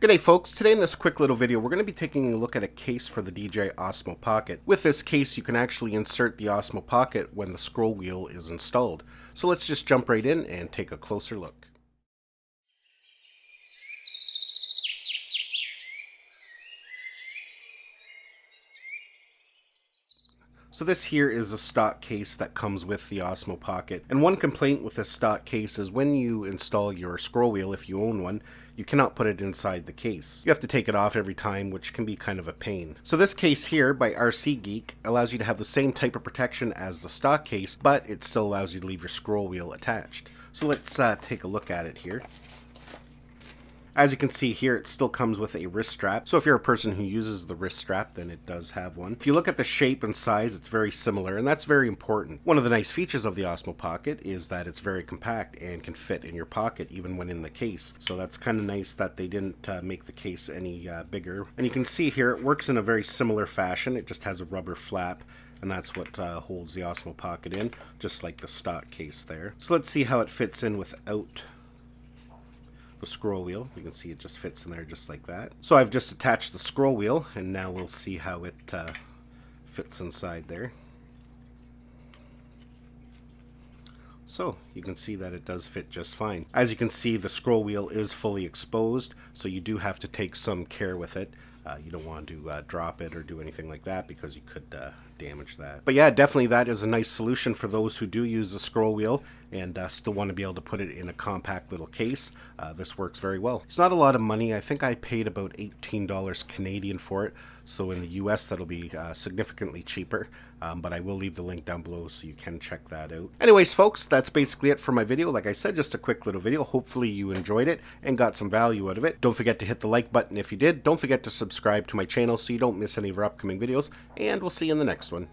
G'day folks, today in this quick little video we're going to be taking a look at a case for the DJI Osmo Pocket. With this case you can actually insert the Osmo Pocket when the scroll wheel is installed. So let's just jump right in and take a closer look. So this here is a stock case that comes with the Osmo Pocket. And one complaint with this stock case is when you install your scroll wheel, if you own one, you cannot put it inside the case. You have to take it off every time, which can be kind of a pain. So this case here by RC Geek allows you to have the same type of protection as the stock case, but it still allows you to leave your scroll wheel attached. So let's take a look at it here. As you can see here, it still comes with a wrist strap. So if you're a person who uses the wrist strap, then it does have one. If you look at the shape and size, it's very similar, and that's very important. One of the nice features of the Osmo Pocket is that it's very compact and can fit in your pocket even when in the case. So that's kind of nice that they didn't make the case any bigger. And you can see here, it works in a very similar fashion. It just has a rubber flap, and that's what holds the Osmo Pocket in, just like the stock case there. So let's see how it fits in without the scroll wheel. You can see it just fits in there just like that. So I've just attached the scroll wheel, and now we'll see how it fits inside there. So you can see that it does fit just fine. As you can see, the scroll wheel is fully exposed, so you do have to take some care with it. You don't want to drop it or do anything like that because you could damage that. But yeah, definitely that is a nice solution for those who do use the scroll wheel and still want to be able to put it in a compact little case. This works very well. It's not a lot of money. I think I paid about $18 Canadian for it. So in the US that'll be significantly cheaper. But I will leave the link down below so you can check that out. Anyways folks, that's basically it for my video. Like I said, just a quick little video. Hopefully you enjoyed it and got some value out of it. Don't forget to hit the like button if you did. Don't forget to subscribe to my channel so you don't miss any of our upcoming videos. And we'll see you in the next one.